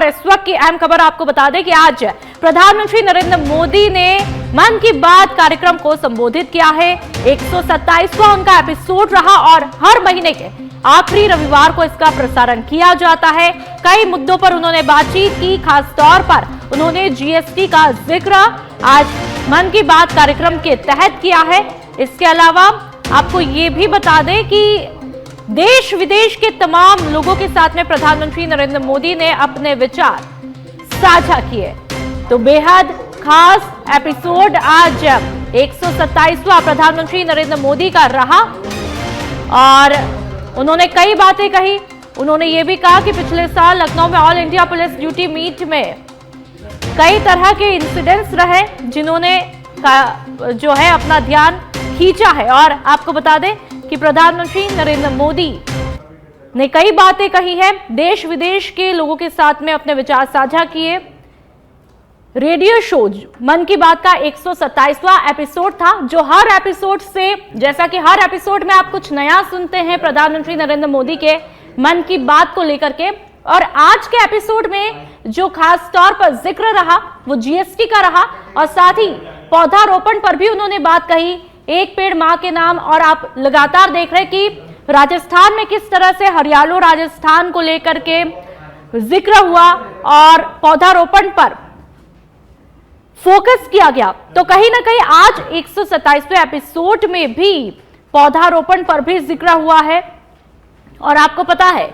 और इस वक्त की अहम खबर आपको बता दें कि आज प्रधानमंत्री नरेंद्र मोदी ने मन की बात कार्यक्रम को संबोधित किया है। 127वां उनका एपिसोड रहा और हर महीने के आखिरी रविवार को इसका प्रसारण किया जाता है। कई मुद्दों पर उन्होंने बातचीत की, खास तौर पर उन्होंने जीएसटी का जिक्र आज मन की बात कार्यक्रम के तहत किया है। इसके अलावा आपको ये भी बता दें कि देश विदेश के तमाम लोगों के साथ में प्रधानमंत्री नरेंद्र मोदी ने अपने विचार साझा किए। तो बेहद खास एपिसोड आज 127वां प्रधानमंत्री नरेंद्र मोदी का रहा और उन्होंने कई बातें कही। उन्होंने ये भी कहा कि पिछले साल लखनऊ में all India police duty meet में कई तरह के इंसिडेंट्स रहे जिन्होंने जो है अपना ध्यान खींचा है। और आपको बता दें कि प्रधानमंत्री नरेंद्र मोदी ने कई बातें कही है, देश विदेश के लोगों के साथ में अपने विचार साझा किए। रेडियो शो मन की बात का 127वां एपिसोड था, जो हर एपिसोड से, जैसा कि हर एपिसोड में आप कुछ नया सुनते हैं प्रधानमंत्री नरेंद्र मोदी के मन की बात को लेकर के। और आज के एपिसोड में जो खास तौर पर जिक्र रहा वो जीएसटी का रहा और साथ ही पौधारोपण पर भी उन्होंने बात कही, एक पेड़ मां के नाम। और आप लगातार देख रहे हैं कि राजस्थान में किस तरह से हरियालो राजस्थान को लेकर के जिक्र हुआ और पौधारोपण पर फोकस किया गया। तो कहीं ना कहीं आज 127वें एपिसोड में भी पौधारोपण पर भी जिक्र हुआ है। और आपको पता है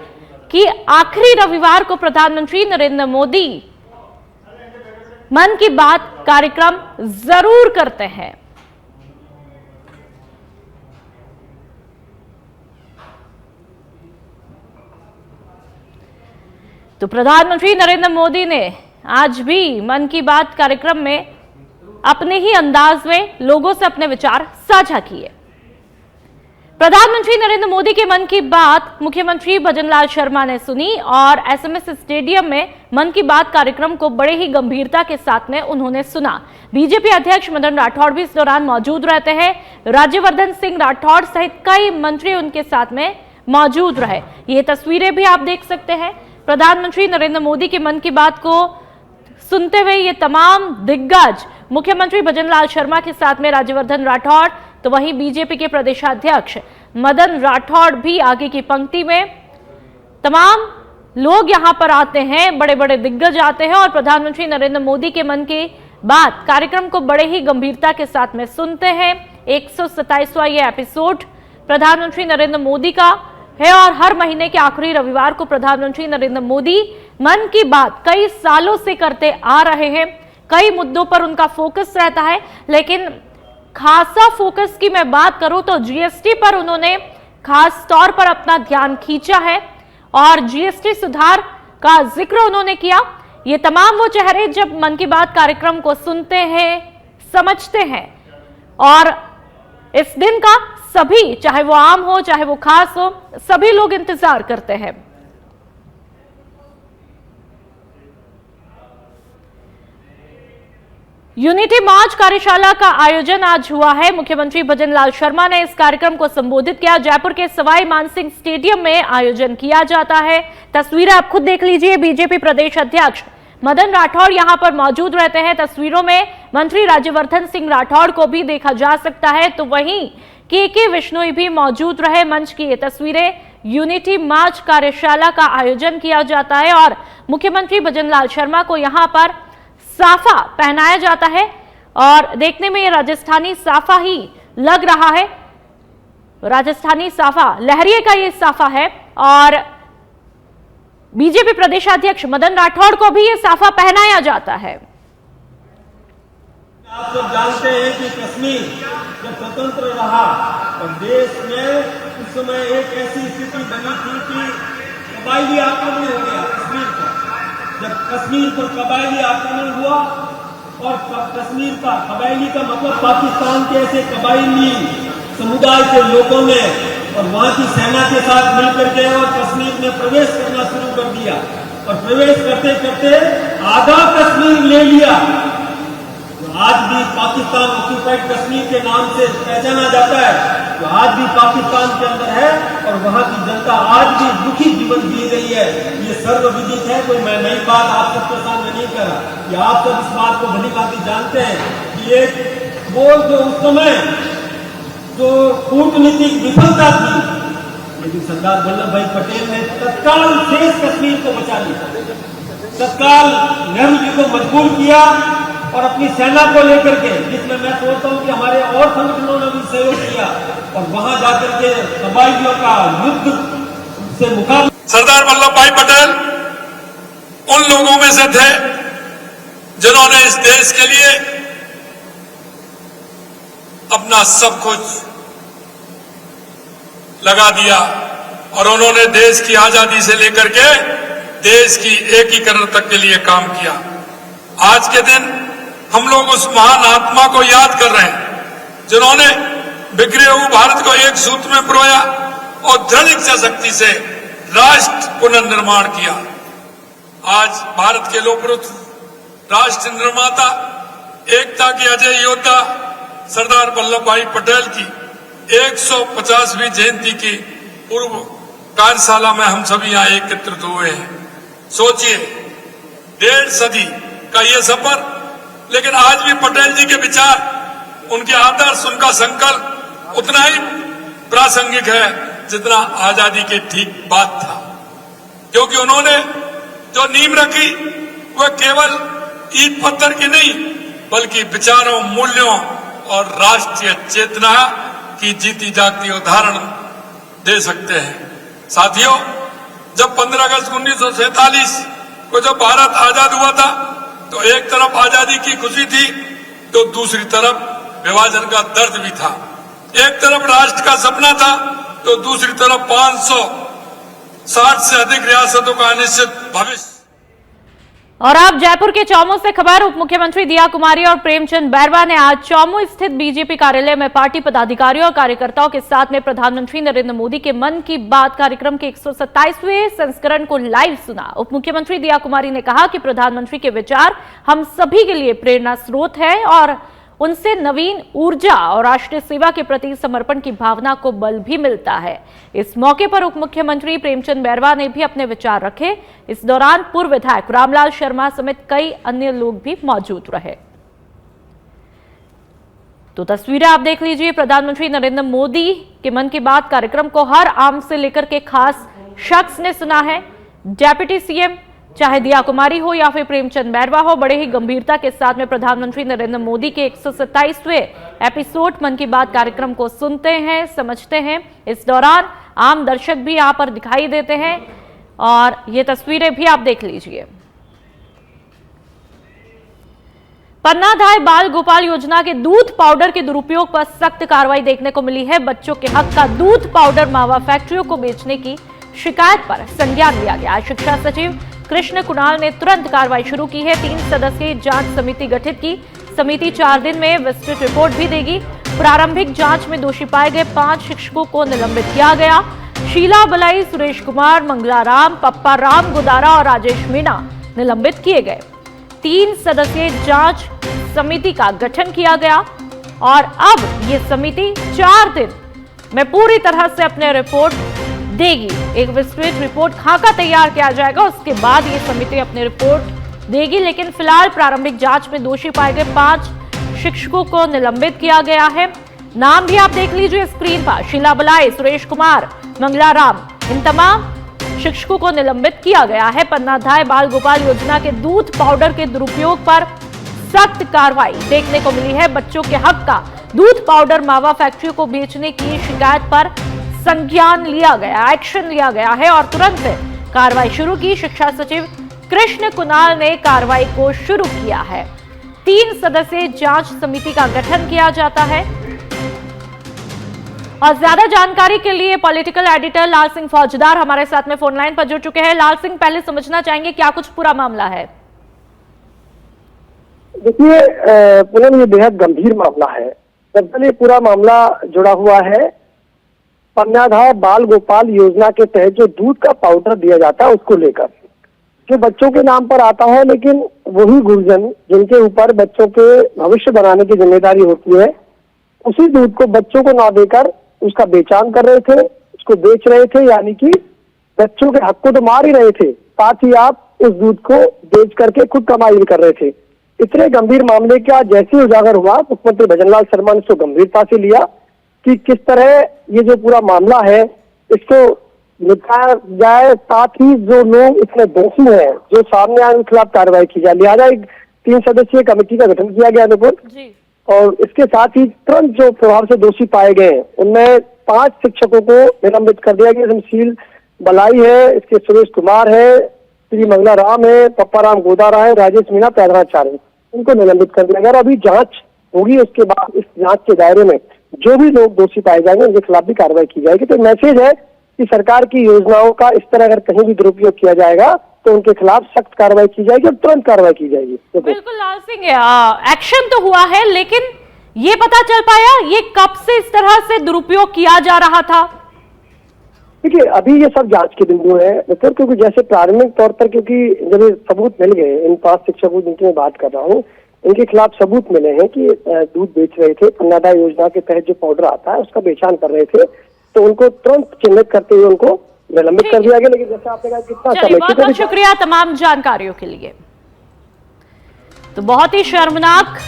कि आखिरी रविवार को प्रधानमंत्री नरेंद्र मोदी मन की बात कार्यक्रम जरूर करते हैं। तो प्रधानमंत्री नरेंद्र मोदी ने आज भी मन की बात कार्यक्रम में अपने ही अंदाज में लोगों से अपने विचार साझा किए। प्रधानमंत्री नरेंद्र मोदी के मन की बात मुख्यमंत्री भजनलाल शर्मा ने सुनी और एसएमएस स्टेडियम में मन की बात कार्यक्रम को बड़े ही गंभीरता के साथ में उन्होंने सुना। बीजेपी अध्यक्ष मदन राठौड़ भी इस दौरान मौजूद रहते हैं। राज्यवर्धन सिंह राठौड़ सहित कई मंत्री उनके साथ में मौजूद रहे। ये तस्वीरें भी आप देख सकते हैं। प्रधानमंत्री नरेंद्र मोदी के मन की बात को सुनते हुए ये तमाम दिग्गज मुख्यमंत्री भजनलाल शर्मा के साथ में राज्यवर्धन राठौड़, तो वहीं बीजेपी के प्रदेशाध्यक्ष मदन राठौड़ भी आगे की पंक्ति में। तमाम लोग यहां पर आते हैं, बड़े बड़े दिग्गज आते हैं और प्रधानमंत्री नरेंद्र मोदी के मन की बात कार्यक्रम को बड़े ही गंभीरता के साथ में सुनते हैं। 127वां ये एपिसोड प्रधानमंत्री नरेंद्र मोदी का है और हर महीने के आखिरी रविवार को प्रधानमंत्री नरेंद्र मोदी मन की बात कई सालों से करते आ रहे हैं। कई मुद्दों पर उनका फोकस रहता है, लेकिन खासा फोकस की मैं बात करूं तो जीएसटी पर उन्होंने खास तौर पर अपना ध्यान खींचा है और जीएसटी सुधार का जिक्र उन्होंने किया। ये तमाम वो चेहरे जब मन की बात कार्यक्रम को सुनते हैं, समझते हैं और इस दिन का सभी, चाहे वो आम हो चाहे वो खास हो, सभी लोग इंतजार करते हैं। यूनिटी मार्च कार्यशाला का आयोजन आज हुआ है। मुख्यमंत्री भजनलाल शर्मा ने इस कार्यक्रम को संबोधित किया। जयपुर के सवाई मानसिंह स्टेडियम में आयोजन किया जाता है। तस्वीरें आप खुद देख लीजिए। बीजेपी प्रदेश अध्यक्ष मदन राठौड़ यहां पर मौजूद रहते हैं। तस्वीरों में मंत्री राज्यवर्धन सिंह राठौड़ को भी देखा जा सकता है। तो वहीं के विश्नोई भी मौजूद रहे। मंच की ये तस्वीरें, यूनिटी मार्च कार्यशाला का आयोजन किया जाता है और मुख्यमंत्री भजनलाल शर्मा को यहां पर साफा पहनाया जाता है और देखने में ये राजस्थानी साफा ही लग रहा है। राजस्थानी साफा, लहरिये का ये साफा है और बीजेपी प्रदेशाध्यक्ष मदन राठौड़ को भी ये साफा पहनाया जाता है। आप सब जानते हैं कि कश्मीर जब स्वतंत्र रहा तो देश में उस समय एक ऐसी स्थिति बनी थी कि कबायली आक्रमण हो गया कश्मीर पर। जब कश्मीर पर कबायली आक्रमण हुआ और कश्मीर का कबायली का मतलब पाकिस्तान के ऐसे कबायली समुदाय के लोगों ने और वहां की सेना के साथ मिलकर के और कश्मीर में प्रवेश करना शुरू कर दिया और प्रवेश करते करते आधा कश्मीर ले लिया। आज भी पाकिस्तान ऑक्यूपाइड कश्मीर के नाम से पहचाना जाता है, जो आज भी पाकिस्तान के अंदर है और वहां की जनता आज भी दुखी जीवन जी रही है। ये सर्वविदित है, कोई मैं नई बात आप सबके सामने नहीं कर रहा। ये आप सब इस बात को भली भांति जानते हैं कि एक वो जो उस समय जो कूटनीतिक विफलता थी, लेकिन सरदार वल्लभ भाई पटेल ने तत्काल शेष कश्मीर को बचा लिया, तत्काल नेहरू जी को मजबूर किया और अपनी सेना को लेकर के, जिसमें मैं सोचता हूं कि हमारे और संगठनों ने भी सहयोग किया और वहां जाकर के कबायलियों का युद्ध से मुकाबला। सरदार वल्लभ भाई पटेल उन लोगों में से थे जिन्होंने इस देश के लिए अपना सब कुछ लगा दिया और उन्होंने देश की आजादी से लेकर के देश की एकीकरण तक के लिए काम किया। आज के दिन हम लोग उस महान आत्मा को याद कर रहे हैं जिन्होंने बिखरे हुए भारत को एक सूत्र में पिरोया और दृढ़ इच्छा शक्ति से राष्ट्र पुनर्निर्माण किया। आज भारत के लोकपुरुष, राष्ट्र निर्माता, एकता के अजय योद्धा सरदार वल्लभ भाई पटेल की 150वीं जयंती की पूर्व कार्यशाला में हम सभी यहाँ एकत्रित हुए हैं। सोचिए, 1.5 सदी का ये सफर, लेकिन आज भी पटेल जी के विचार, उनके आदर्श, उनका संकल्प उतना ही प्रासंगिक है जितना आजादी के ठीक बाद था, क्योंकि उन्होंने जो नींव रखी वह केवल ईंट पत्थर की नहीं बल्कि विचारों, मूल्यों और राष्ट्रीय चेतना की जीती जागती उदाहरण दे सकते हैं। साथियों, जब 15 अगस्त 1947 को जब भारत आजाद हुआ था तो एक तरफ आजादी की खुशी थी तो दूसरी तरफ विभाजन का दर्द भी था। एक तरफ राष्ट्र का सपना था तो दूसरी तरफ 560 से अधिक रियासतों का अनिश्चित भविष्य। और अब जयपुर के चौमू से खबर। उप मुख्यमंत्री दिया कुमारी और प्रेमचंद बैरवा ने आज चौमू स्थित बीजेपी कार्यालय में पार्टी पदाधिकारियों और कार्यकर्ताओं के साथ में प्रधानमंत्री नरेंद्र मोदी के मन की बात कार्यक्रम के 127वें संस्करण को लाइव सुना। उप मुख्यमंत्री दिया कुमारी ने कहा कि प्रधानमंत्री के विचार हम सभी के लिए प्रेरणा स्रोत है और उनसे नवीन ऊर्जा और राष्ट्रीय सेवा के प्रति समर्पण की भावना को बल भी मिलता है। इस मौके पर उप मुख्यमंत्री प्रेमचंद बैरवा ने भी अपने विचार रखे। इस दौरान पूर्व विधायक रामलाल शर्मा समेत कई अन्य लोग भी मौजूद रहे। तो तस्वीरें आप देख लीजिए। प्रधानमंत्री नरेंद्र मोदी के मन की बात कार्यक्रम को हर आम से लेकर के खास शख्स ने सुना है। डेप्यूटी सीएम चाहे दिया कुमारी हो या फिर प्रेमचंद बैरवा हो, बड़े ही गंभीरता के साथ में प्रधानमंत्री नरेंद्र मोदी के 127वें एपिसोड मन की बात कार्यक्रम को सुनते हैं, समझते हैं। इस दौरान आम दर्शक भी यहां पर दिखाई देते हैं और ये तस्वीरें भी आप देख लीजिए। पन्ना धाय बाल गोपाल योजना के दूध पाउडर के दुरुपयोग पर सख्त कार्रवाई देखने को मिली है। बच्चों के हक का दूध पाउडर मावा फैक्ट्रियों को बेचने की शिकायत पर संज्ञान लिया गया। शिक्षा सचिव कृष्ण कुणाल ने तुरंत कार्रवाई शुरू की है। 3 सदस्यीय जांच समिति गठित की। समिति 4 दिन में विस्तृत रिपोर्ट भी देगी। प्रारंभिक जांच में दोषी पाए गए 5 शिक्षकों को निलंबित किया गया। शीला बलाई, सुरेश कुमार, मंगला राम, पप्पा राम गुदारा और राजेश मीणा निलंबित किए गए। 3 सदस्यीय जांच समिति का गठन किया गया और अब ये समिति 4 दिन में पूरी तरह से अपने रिपोर्ट देगी। एक विस्तृत रिपोर्ट खाका तैयार किया जाएगा, उसके बाद ये समिति अपनी रिपोर्ट देगी। लेकिन फिलहाल प्रारंभिक जांच में दोषी पाए गए 5 शिक्षकों को निलंबित किया गया है। नाम भी आप देख लीजिए स्क्रीन पर। शीला बलाई, सुरेश कुमार, मंगला राम, इन तमाम शिक्षकों को निलंबित किया गया है। पन्ना धाय बाल गोपाल योजना के दूध पाउडर के दुरुपयोग पर सख्त कार्रवाई देखने को मिली है। बच्चों के हक का दूध पाउडर मावा फैक्ट्रियों को बेचने की शिकायत पर संज्ञान लिया गया, एक्शन लिया गया है और तुरंत कार्रवाई शुरू की। शिक्षा सचिव कृष्ण कुणाल ने कार्रवाई को शुरू किया है। 3 सदस्यीय जांच समिति का गठन किया जाता है। और ज्यादा जानकारी के लिए पॉलिटिकल एडिटर लाल सिंह फौजदार हमारे साथ में फोन लाइन पर जुड़ चुके हैं। लाल सिंह, पहले समझना चाहेंगे क्या कुछ पूरा मामला है? देखिए पूनम, ये बेहद गंभीर मामला है। दरअसल ये पूरा मामला जुड़ा हुआ है पन्ना धाय बाल गोपाल योजना के तहत जो दूध का पाउडर दिया जाता है उसको लेकर, जो बच्चों के नाम पर आता है, लेकिन वही गुरुजन जिनके ऊपर बच्चों के भविष्य बनाने की जिम्मेदारी होती है, उसी दूध को बच्चों को ना देकर उसका बेचान कर रहे थे, उसको बेच रहे थे, यानी कि बच्चों के हक को तो मार ही रहे थे, साथ ही आप उस दूध को बेच करके खुद कमाई भी कर रहे थे। इतने गंभीर मामले का जैसे ही उजागर हुआ, मुख्यमंत्री भजनलाल शर्मा ने इसको गंभीरता से लिया कि किस तरह ये जो पूरा मामला है इसको निपटाया जाए, साथ ही जो लोग इसमें दोषी हैं, जो सामने आए, उनके खिलाफ कार्रवाई की जाए। लिहाजा एक 3 सदस्यीय कमेटी का गठन किया गया अनुपुर, और इसके साथ ही तुरंत जो प्रभाव से दोषी पाए गए उनमें 5 शिक्षकों को निलंबित कर दिया गया। शील बलाई है, इसके सुरेश कुमार है, श्री मंगला राम है, पप्पा राम गोदारा है, राजेश मीणा, पैदराचार्य, इनको निलंबित कर दिया गया। अभी जांच होगी, उसके बाद इस जांच के दायरे में जो भी लोग दोषी पाए जाएंगे उनके खिलाफ भी कार्रवाई की जाएगी। तो मैसेज है कि सरकार की योजनाओं का इस तरह अगर कहीं भी दुरुपयोग किया जाएगा तो उनके खिलाफ सख्त कार्रवाई की जाएगी और तुरंत कार्रवाई की जाएगी। बिल्कुल लाल सिंह, एक्शन तो हुआ है, लेकिन ये पता चल पाया ये कब से इस तरह से दुरुपयोग किया जा रहा था? देखिए, अभी ये सब जांच के बिंदु है, मतलब क्योंकि जैसे प्रारंभिक तौर पर, क्योंकि जब ये सबूत मिल गए, इन 5 शिक्षकों जिनकी मैं बात कर रहा हूँ, इनके खिलाफ सबूत मिले हैं कि दूध बेच रहे थे, अन्नदाता योजना के तहत जो पाउडर आता है उसका बेचान कर रहे थे, तो उनको तुरंत चिन्हित करते हुए उनको निलंबित कर दिया गया। लेकिन जैसे आपने कहा कितना समय, बहुत बहुत शुक्रिया तमाम जानकारियों के लिए। तो बहुत ही शर्मनाक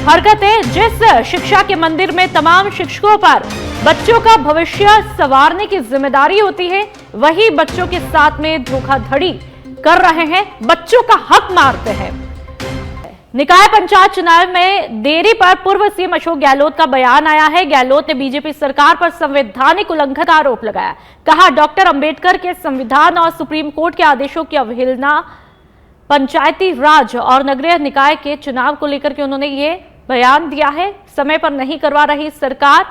हरकत है, जिस शिक्षा के मंदिर में तमाम शिक्षकों पर बच्चों का भविष्य संवारने की जिम्मेदारी होती है, वही बच्चों के साथ में धोखाधड़ी कर रहे हैं, बच्चों का हक मारते हैं। निकाय पंचायत चुनाव में देरी पर पूर्व सीएम अशोक गहलोत का बयान आया है। गहलोत ने बीजेपी सरकार पर संवैधानिक उल्लंघन का आरोप लगाया। कहा, डॉक्टर अंबेडकर के संविधान और सुप्रीम कोर्ट के आदेशों की अवहेलना, पंचायती राज और नगरीय निकाय के चुनाव को लेकर के उन्होंने ये बयान दिया है। समय पर नहीं करवा रही सरकार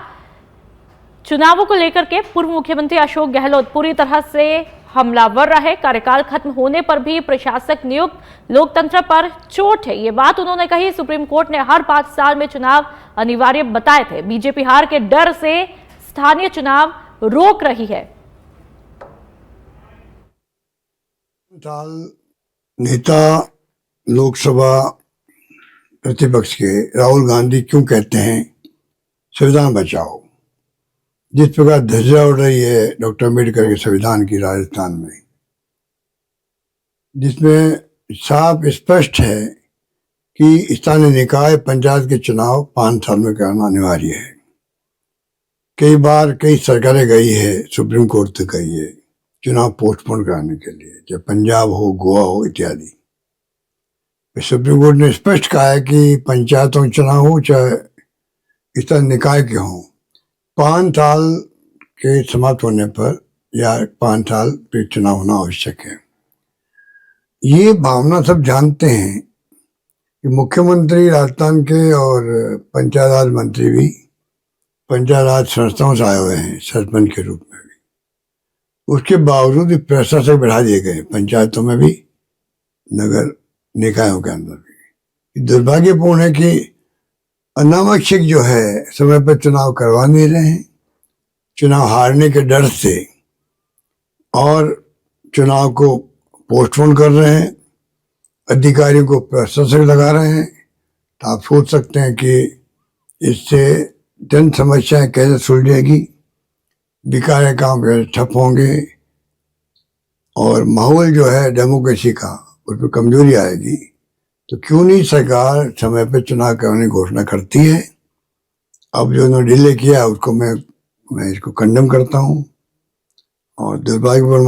चुनावों को लेकर के पूर्व मुख्यमंत्री अशोक गहलोत पूरी तरह से हमलावर रहे। कार्यकाल खत्म होने पर भी प्रशासक नियुक्त लोकतंत्र पर चोट है, ये बात उन्होंने कही। सुप्रीम कोर्ट ने हर 5 साल में चुनाव अनिवार्य बताए थे। बीजेपी हार के डर से स्थानीय चुनाव रोक रही है। नेता लोकसभा प्रतिपक्ष के राहुल गांधी क्यों कहते हैं संविधान बचाओ? जिस प्रकार धज्जियां उड़ रही है डॉक्टर अम्बेडकर के संविधान की राजस्थान में, जिसमें साफ स्पष्ट है कि स्थानीय निकाय पंचायत के चुनाव 5 साल में करना अनिवार्य है। कई बार कई सरकारें गई है, सुप्रीम कोर्ट तक गई है चुनाव पोस्टपोन कराने के लिए, चाहे पंजाब हो, गोवा हो इत्यादि। सुप्रीम कोर्ट ने स्पष्ट कहा है कि पंचायतों के चुनाव हो चाहे स्थानीय निकाय के हों, 5 साल के समाप्त होने पर या 5 साल पे चुनाव होना आवश्यक है। ये भावना सब जानते हैं कि मुख्यमंत्री राजस्थान के और पंचायत राज मंत्री भी पंचायत राज संस्थाओं से आए हुए हैं, सरपंच के रूप में भी। उसके बावजूद भी प्रशासक बढ़ा दिए गए, पंचायतों में भी नगर निकायों के अंदर भी। दुर्भाग्यपूर्ण है कि अनावश्यक जो है समय पर चुनाव करवा नहीं रहे हैं, चुनाव हारने के डर से, और चुनाव को पोस्टपोन कर रहे हैं, अधिकारियों को प्रशासक लगा रहे हैं। तो आप सोच सकते हैं कि इससे जन समस्याएं कैसे सुलझेगी, विकास काम कैसे ठप होंगे, और माहौल जो है डेमोक्रेसी का उस पर कमजोरी आएगी। तो क्यों नहीं सरकार समय पर चुनाव करने की घोषणा करती है? अब जो उन्होंने डिले किया उसको मैं इसको कंडेम करता हूँ और दुर्भाग्यपूर्ण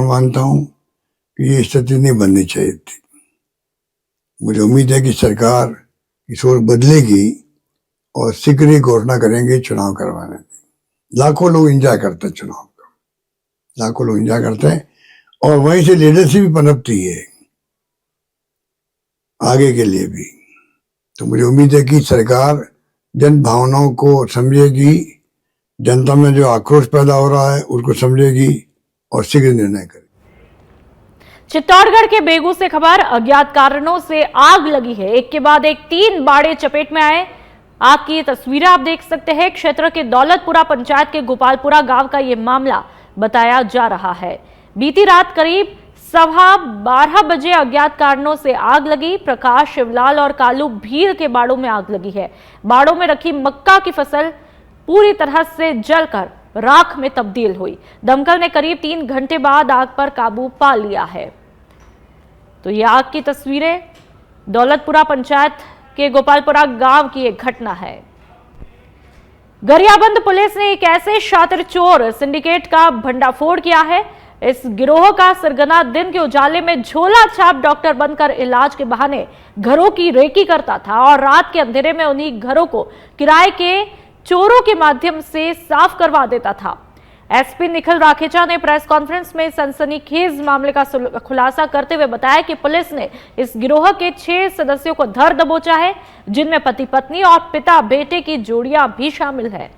मानता हूँ कि ये स्थिति नहीं बननी चाहिए थी। मुझे उम्मीद है कि सरकार की सोच बदलेगी और शीघ्र ही घोषणा करेंगे चुनाव करवाने की। लाखों लोग एंजॉय करते हैं चुनाव का, लाखों लोग एंजॉय करते हैं, और वहीं से लीडरशिप भी पनपती है आगे के लिए भी। तो मुझे उम्मीद है कि सरकार जन भावनाओं को समझेगी, जनता में जो आक्रोश पैदा हो रहा है उसको समझेगी और शीघ्र निर्णय करेगी। चित्तौड़गढ़ के बेगू से खबर, अज्ञात कारणों से आग लगी है। एक के बाद एक 3 बाड़े चपेट में आए। आग की तस्वीरें आप देख सकते हैं। क्षेत्र के दौलतपुरा पंचायत के गोपालपुरा गांव का यह मामला बताया जा रहा है। बीती रात करीब 12:15 बजे अज्ञात कारणों से आग लगी। प्रकाश, शिवलाल और कालू भील के बाड़ों में आग लगी है। बाड़ों में रखी मक्का की फसल पूरी तरह से जलकर राख में तब्दील हुई। दमकल ने करीब 3 घंटे बाद आग पर काबू पा लिया है। तो ये आग की तस्वीरें दौलतपुरा पंचायत के गोपालपुरा गांव की एक घटना है। गरियाबंद पुलिस ने एक ऐसे शातिर चोर सिंडिकेट का भंडाफोड़ किया है। इस गिरोह का सरगना दिन के उजाले में झोला छाप डॉक्टर बनकर इलाज के बहाने घरों की रेकी करता था और रात के अंधेरे में उन्हीं घरों को किराए के चोरों के माध्यम से साफ करवा देता था। एसपी निखिल राखेचा ने प्रेस कॉन्फ्रेंस में सनसनीखेज मामले का खुलासा करते हुए बताया कि पुलिस ने इस गिरोह के 6 सदस्यों को धर दबोचा है, जिनमें पति पत्नी और पिता बेटे की जोड़ियां भी शामिल है।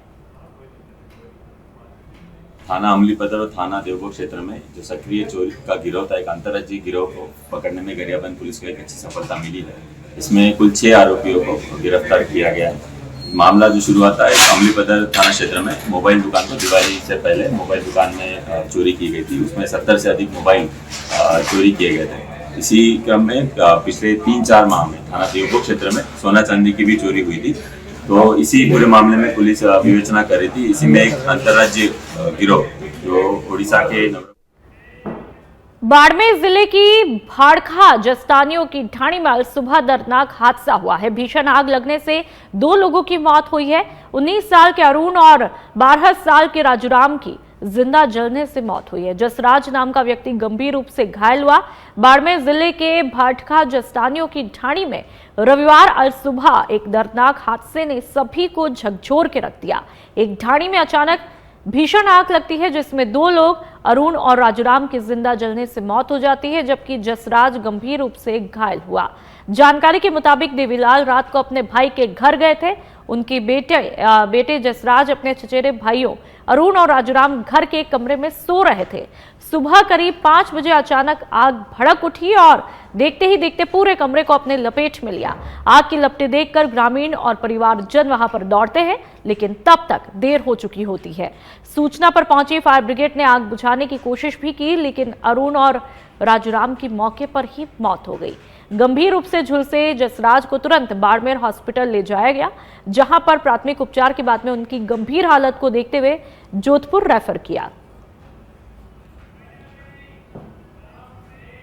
थाना अमलीपदर और थाना देवगढ़ क्षेत्र में जो सक्रिय चोरी का गिरोह था, एक अंतर्राज्यीय गिरोह को पकड़ने में गरियाबंद पुलिस को एक अच्छी सफलता मिली है। इसमें कुल 6 आरोपियों को गिरफ्तार किया गया है। मामला जो शुरू हुआ था अमलीपदर थाना क्षेत्र में मोबाइल दुकान को दिवाली से पहले मोबाइल दुकान में चोरी की गई थी। उसमें 70 से अधिक मोबाइल चोरी किए गए थे। इसी क्रम में पिछले 3-4 माह में थाना देवगढ़ क्षेत्र में सोना चांदी की भी चोरी हुई थी। तो इसी पूरे मामले में पुलिस विवेचना कर रही थी। इसी में एक अंतर्राज्यीय गिरोह जो उड़ीसा के बाड़मेर जिले की भाड़खा जस्तानियों की ढाणी में सुबह दर्दनाक हादसा हुआ है। भीषण आग लगने से 2 लोगों की मौत हुई है। 19 साल के अरुण और 12 साल के राजूराम की जिंदा जलने से मौत हुई है। जसराज नाम का व्यक्ति गंभीर रूप से घायल हुआ। बाड़मेर जिले के भाड़खा जस्तानियों की ढाणी में रविवार अल सुबह एक दर्दनाक हादसे ने सभी को झकझोर के रख दिया। एक ढाणी में अचानक भीषण आग लगती है, जिसमें 2 लोग अरुण और राजूराम की जिंदा जलने से मौत हो जाती है, जबकि जसराज गंभीर रूप से घायल हुआ। जानकारी के मुताबिक देवीलाल रात को अपने भाई के घर गए थे। उनके बेटे जसराज अपने चचेरे भाइयों अरुण और राजूराम घर के कमरे में सो रहे थे। सुबह करीब 5 बजे अचानक आग भड़क उठी और देखते ही देखते पूरे कमरे को अपने लपेट में लिया। आग की लपटें देखकर ग्रामीण और परिवारजन वहां पर दौड़ते हैं, लेकिन तब तक देर हो चुकी होती है। सूचना पर पहुंची फायर ब्रिगेड ने आग बुझाने की कोशिश भी की, लेकिन अरुण और राजूराम की मौके पर ही मौत हो गई। गंभीर रूप से झुलसे जसराज को तुरंत बाड़मेर हॉस्पिटल ले जाया गया, जहां पर प्राथमिक उपचार के बाद में उनकी गंभीर हालत को देखते हुए जोधपुर रेफर किया।